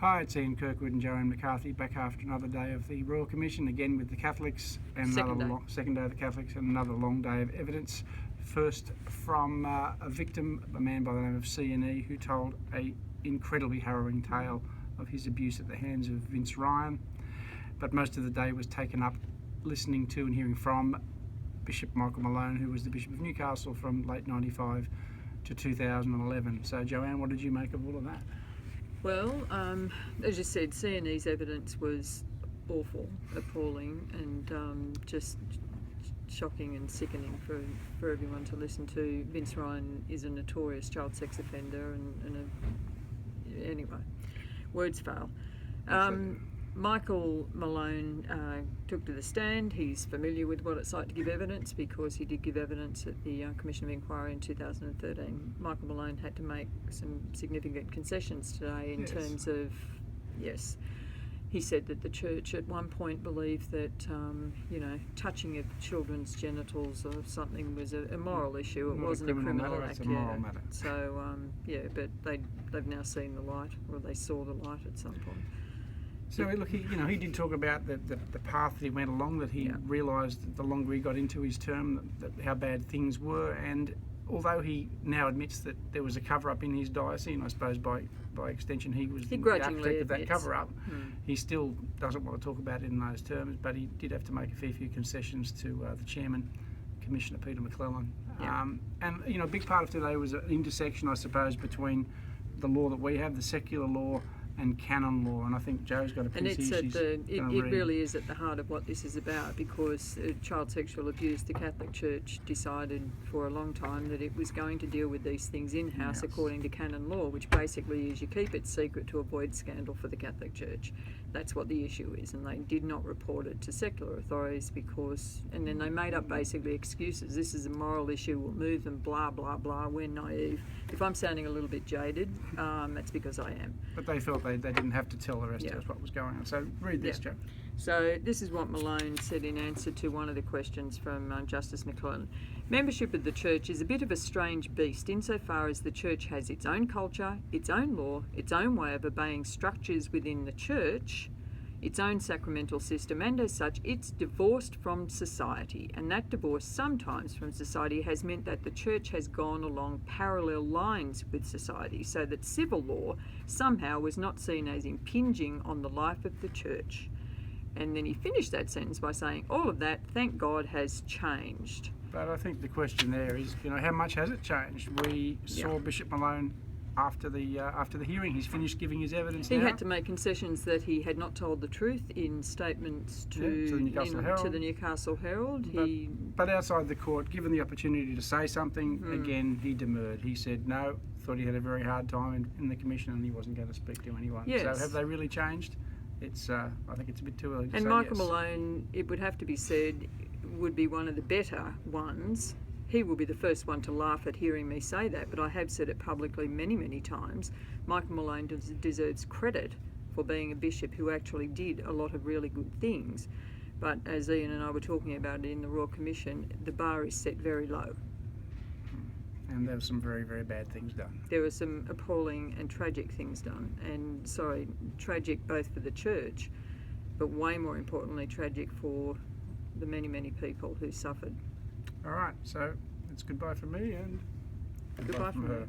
Hi, it's Ian Kirkwood and Joanne McCarthy back after another day of the Royal Commission, again with the Catholics, and second day of the Catholics, and another long day of evidence. First from a victim, a man by the name of C&E, who told a incredibly harrowing tale of his abuse at the hands of Vince Ryan. But most of the day was taken up listening to and hearing from Bishop Michael Malone, who was the Bishop of Newcastle from late 95 to 2011. So Joanne, what did you make of all of that? Well, as you said, C&E's evidence was awful, appalling, and just shocking and sickening for everyone to listen to. Vince Ryan is a notorious child sex offender, anyway, words fail. Michael Malone took to the stand. He's familiar with what it's like to give evidence because he did give evidence at the Commission of Inquiry in 2013. Michael Malone had to make some significant concessions today in terms of, he said that the church at one point believed that, touching of children's genitals or something was a moral issue. It wasn't a criminal act. It's a moral matter. So, but they've now seen the light, or they saw the light at some point. So look, he did talk about the path that he went along, that he realised that the longer he got into his term that how bad things were, and although he now admits that there was a cover-up in his diocese, and I suppose by extension he was the architect of that cover-up, he still doesn't want to talk about it in those terms, but he did have to make a fair few concessions to the chairman, Commissioner Peter McClellan. And a big part of today was an intersection, I suppose, between the law that we have, the secular law, and canon law, and I think Joe's got a piece here. And it really is at the heart of what this is about, because child sexual abuse, the Catholic Church decided for a long time that it was going to deal with these things in-house according to canon law, which basically is you keep it secret to avoid scandal for the Catholic Church. That's what the issue is, and they did not report it to secular authorities and then they made up basically excuses. This is a moral issue, we'll move them, blah, blah, blah, we're naive. If I'm sounding a little bit jaded, that's because I am. But they felt they didn't have to tell the rest of us what was going on. So read this, Joe. So this is what Malone said in answer to one of the questions from Justice McClellan. Membership of the church is a bit of a strange beast insofar as the church has its own culture, its own law, its own way of obeying structures within the church, its own sacramental system, and as such it's divorced from society, and that divorce sometimes from society has meant that the church has gone along parallel lines with society, so that civil law somehow was not seen as impinging on the life of the church. And then he finished that sentence by saying, all of that, thank God, has changed. But I think the question there is, how much has it changed? We saw Bishop Malone after the hearing. He's finished giving his evidence. He had to make concessions that he had not told the truth in statements to the Newcastle Herald. But outside the court, given the opportunity to say something, again he demurred. He said no, thought he had a very hard time in the commission and he wasn't going to speak to anyone. Yes. So have they really changed? I think it's a bit too early to say. And Michael Malone, it would have to be said, would be one of the better ones. He will be the first one to laugh at hearing me say that, but I have said it publicly many, many times. Michael Malone deserves credit for being a bishop who actually did a lot of really good things. But as Ian and I were talking about it in the Royal Commission, the bar is set very low. And there were some very, very bad things done. There were some appalling and tragic things done. And, tragic both for the church, but way more importantly, tragic for the many, many people who suffered. All right, so it's goodbye from me and goodbye from her.